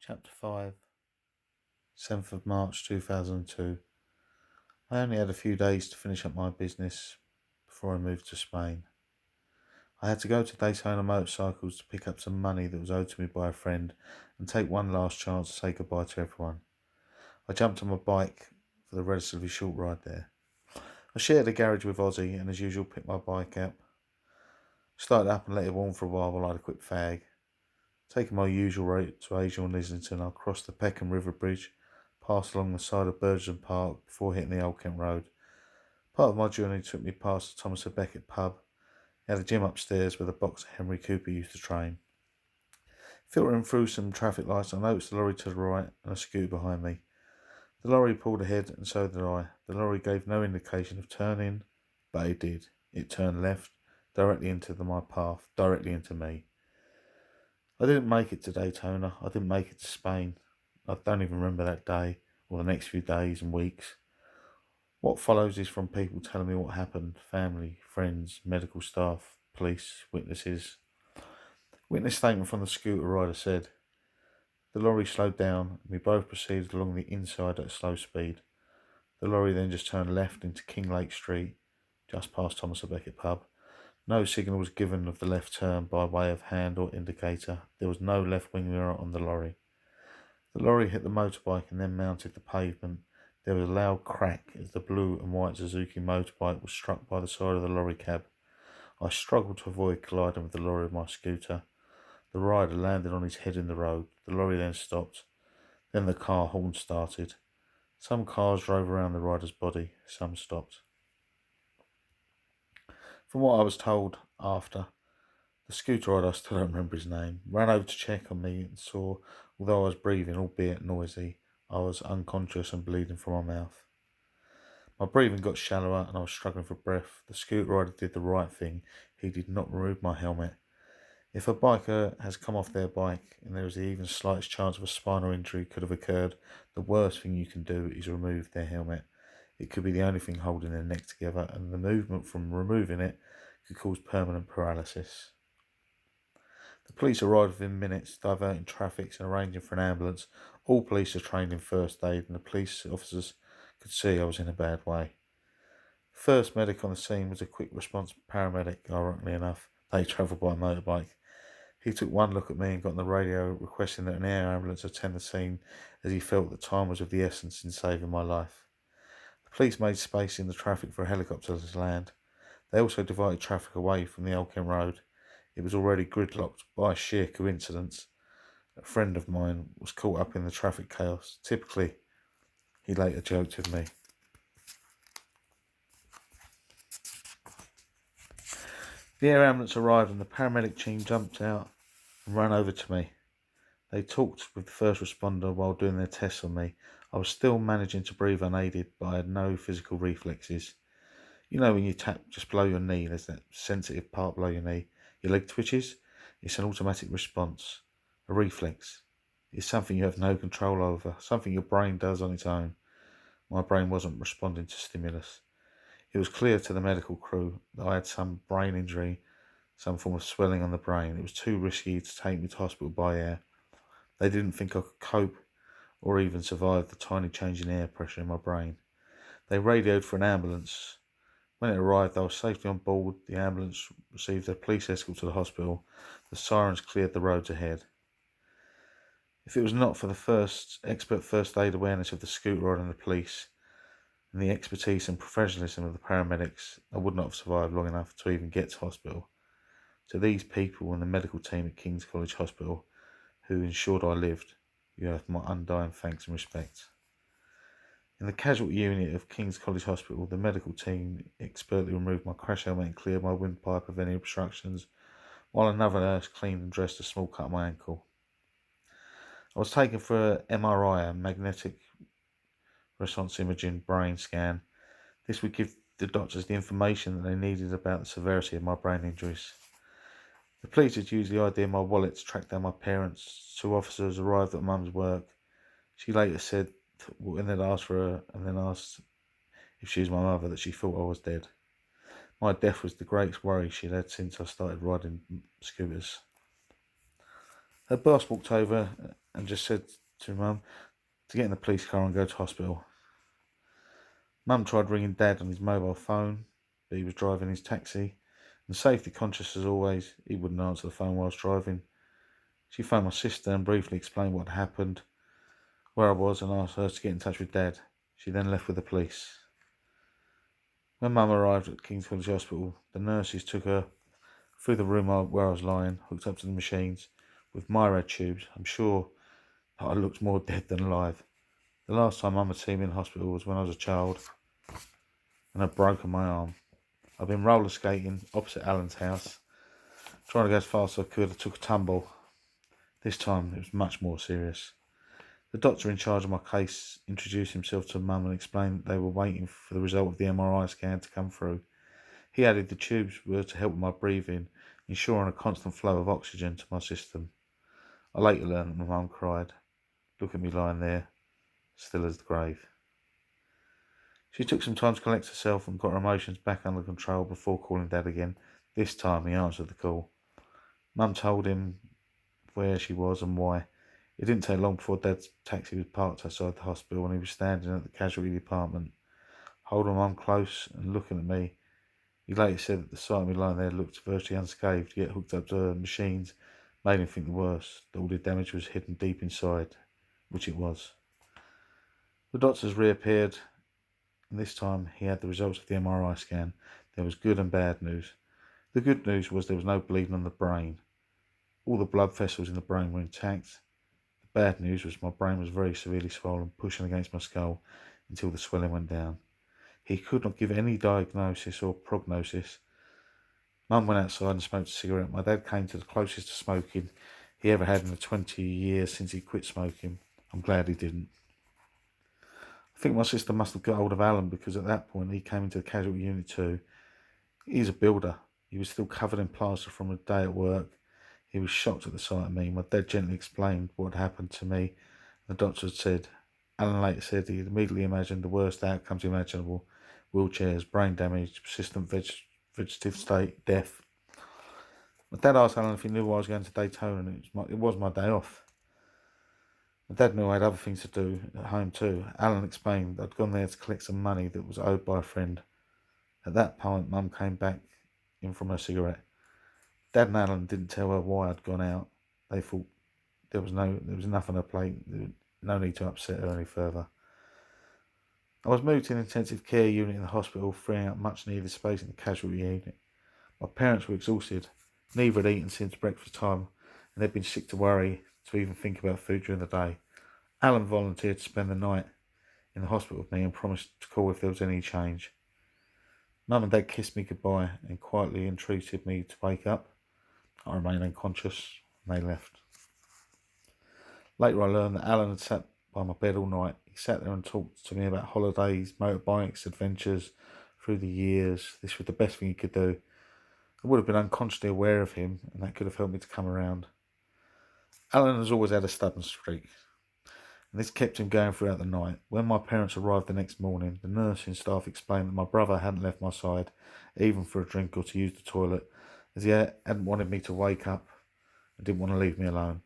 Chapter 5, 7th of March 2002. I only had a few days to finish up my business before I moved to Spain. I had to go to Daytona Motorcycles to pick up some money that was owed to me by a friend and take one last chance to say goodbye to everyone. I jumped on my bike for the relatively short ride there. I shared a garage with Ozzy and as usual picked my bike up. Started up and let it warm for a while I had a quick fag. Taking my usual route to Asia and Islington, I crossed the Peckham River Bridge, passed along the side of Burgeston Park before hitting the Old Kent Road. Part of my journey took me past the Thomas à Becket pub. It had a gym upstairs where the boxer Henry Cooper used to train. Filtering through some traffic lights, I noticed a lorry to the right and a scooter behind me. The lorry pulled ahead and so did I. The lorry gave no indication of turning, but it did. It turned left, directly into my path, directly into me. I didn't make it to Daytona. I didn't make it to Spain. I don't even remember that day or the next few days and weeks. What follows is from people telling me what happened. Family, friends, medical staff, police, witnesses. Witness statement from the scooter rider said, the lorry slowed down and we both proceeded along the inside at a slow speed. The lorry then just turned left into Kinglake Street, just past Thomas à Becket pub. No signal was given of the left turn by way of hand or indicator. There was no left wing mirror on the lorry. The lorry hit the motorbike and then mounted the pavement. There was a loud crack as the blue and white Suzuki motorbike was struck by the side of the lorry cab. I struggled to avoid colliding with the lorry with my scooter. The rider landed on his head in the road. The lorry then stopped. Then the car horn started. Some cars drove around the rider's body. Some stopped. From what I was told after, the scooter rider, I still don't remember his name, ran over to check on me and saw, although I was breathing, albeit noisy, I was unconscious and bleeding from my mouth. My breathing got shallower and I was struggling for breath. The scooter rider did the right thing. He did not remove my helmet. If a biker has come off their bike and there is the even slightest chance of a spinal injury could have occurred, the worst thing you can do is remove their helmet. It could be the only thing holding their neck together, and the movement from removing it could cause permanent paralysis. The police arrived within minutes, diverting traffic and arranging for an ambulance. All police are trained in first aid, and the police officers could see I was in a bad way. First medic on the scene was a quick response paramedic, ironically enough. They travelled by motorbike. He took one look at me and got on the radio requesting that an air ambulance attend the scene as he felt that time was of the essence in saving my life. The police made space in the traffic for a helicopter to land. They also divided traffic away from the Old Kent Road. It was already gridlocked. By sheer coincidence, a friend of mine was caught up in the traffic chaos. Typically, he later joked with me. The air ambulance arrived and the paramedic team jumped out and ran over to me. They talked with the first responder while doing their tests on me. I was still managing to breathe unaided, but I had no physical reflexes. You know when you tap just below your knee, there's that sensitive part below your knee. Your leg twitches. It's an automatic response, a reflex. It's something you have no control over, something your brain does on its own. My brain wasn't responding to stimulus. It was clear to the medical crew that I had some brain injury, some form of swelling on the brain. It was too risky to take me to hospital by air. They didn't think I could cope or even survive the tiny change in air pressure in my brain. They radioed for an ambulance. When it arrived, I was safely on board. The ambulance received a police escort to the hospital. The sirens cleared the roads ahead. If it was not for the expert first aid awareness of the scooter rider and the police, and the expertise and professionalism of the paramedics, I would not have survived long enough to even get to hospital. To these people and the medical team at King's College Hospital, who ensured I lived, you have my undying thanks and respect. In the casualty unit of King's College Hospital, the medical team expertly removed my crash helmet and cleared my windpipe of any obstructions, while another nurse cleaned and dressed a small cut on my ankle. I was taken for an MRI, a magnetic resonance imaging brain scan. This would give the doctors the information that they needed about the severity of my brain injuries. The police had used the idea of my wallet to track down my parents. 2 officers arrived at Mum's work. She later said, when they'd asked for her and then asked if she was my mother, that she thought I was dead. My death was the greatest worry she'd had since I started riding scooters. Her boss walked over and just said to Mum to get in the police car and go to hospital. Mum tried ringing Dad on his mobile phone, but he was driving his taxi, and safety conscious as always, he wouldn't answer the phone whilst driving. She phoned my sister and briefly explained what had happened, where I was, and asked her to get in touch with Dad. She then left with the police. When Mum arrived at King's College Hospital, the nurses took her through the room where I was lying, hooked up to the machines with Mirad tubes. I'm sure that I looked more dead than alive. The last time Mum had seen me in hospital was when I was a child and I'd broken my arm. I'd been roller skating opposite Alan's house, trying to go as fast as I could. I took a tumble. This time it was much more serious. The doctor in charge of my case introduced himself to Mum and explained that they were waiting for the result of the MRI scan to come through. He added the tubes were to help with my breathing, ensuring a constant flow of oxygen to my system. I later learned that my mum cried. Look at me lying there, still as the grave. She took some time to collect herself and got her emotions back under control before calling Dad again. This time he answered the call. Mum told him where she was and why. It didn't take long before Dad's taxi was parked outside the hospital and he was standing at the casualty department, holding Mum close and looking at me. He later said that the sight of me lying there looked virtually unscathed, yet hooked up to machines made him think the worst, that all the damage was hidden deep inside, which it was. The doctors reappeared, and this time he had the results of the MRI scan. There was good and bad news. The good news was there was no bleeding on the brain. All the blood vessels in the brain were intact. The bad news was my brain was very severely swollen, pushing against my skull until the swelling went down. He could not give any diagnosis or prognosis. Mum went outside and smoked a cigarette. My dad came to the closest to smoking he ever had in the 20 years since he quit smoking. I'm glad he didn't. I think my sister must have got hold of Alan because at that point he came into the casualty unit too. He's a builder. He was still covered in plaster from a day at work. He was shocked at the sight of me. My dad gently explained what had happened to me. The doctor had said, Alan later said he had immediately imagined the worst outcomes imaginable. Wheelchairs, brain damage, persistent vegetative state, death. My dad asked Alan if he knew I was going to Daytona, and it was my day off. My dad knew I had other things to do at home too. Alan explained that I'd gone there to collect some money that was owed by a friend. At that point, Mum came back in from her cigarette. Dad and Alan didn't tell her why I'd gone out. They thought there was enough on her plate. No need to upset her any further. I was moved to an intensive care unit in the hospital, freeing up much needed space in the casualty unit. My parents were exhausted. Neither had eaten since breakfast time, and they'd been sick to worry to even think about food during the day. Alan volunteered to spend the night in the hospital with me and promised to call if there was any change. Mum and Dad kissed me goodbye and quietly entreated me to wake up. I remained unconscious, and they left. Later I learned that Alan had sat by my bed all night. He sat there and talked to me about holidays, motorbikes, adventures through the years. This was the best thing he could do. I would have been unconsciously aware of him, and that could have helped me to come around. Alan has always had a stubborn streak, and this kept him going throughout the night. When my parents arrived the next morning, the nursing staff explained that my brother hadn't left my side, even for a drink or to use the toilet, as he hadn't wanted me to wake up and didn't want to leave me alone.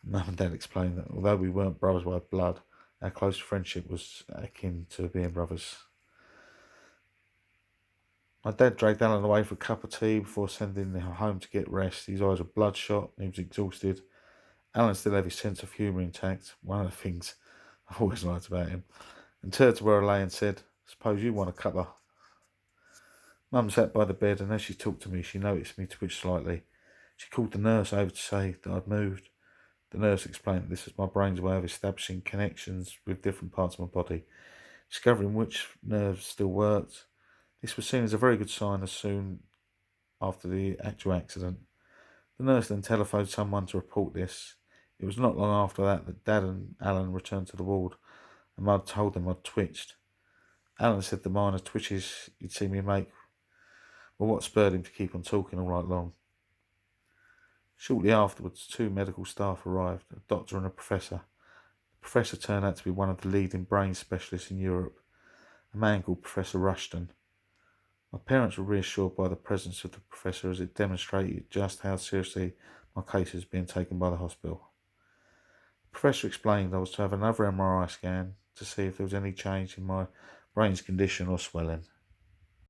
Mum and Dad explained that although we weren't brothers by blood, our close friendship was akin to being brothers. My dad dragged Alan away for a cup of tea before sending him home to get rest. His eyes were bloodshot and he was exhausted. Alan still had his sense of humour intact, one of the things I've always liked about him, and turned to where I lay and said, "Suppose you want a cuppa." Mum sat by the bed, and as she talked to me, she noticed me twitch slightly. She called the nurse over to say that I'd moved. The nurse explained that this was my brain's way of establishing connections with different parts of my body, discovering which nerves still worked. This was seen as a very good sign as soon after the actual accident. The nurse then telephoned someone to report this. It was not long after that Dad and Alan returned to the ward, and Mum told them I'd twitched. Alan said the minor twitches he'd seen me make were what spurred him to keep on talking all night long. Shortly afterwards, 2 medical staff arrived, a doctor and a professor. The professor turned out to be one of the leading brain specialists in Europe, a man called Professor Rushton. My parents were reassured by the presence of the professor as it demonstrated just how seriously my case was being taken by the hospital. The professor explained I was to have another MRI scan to see if there was any change in my brain's condition or swelling.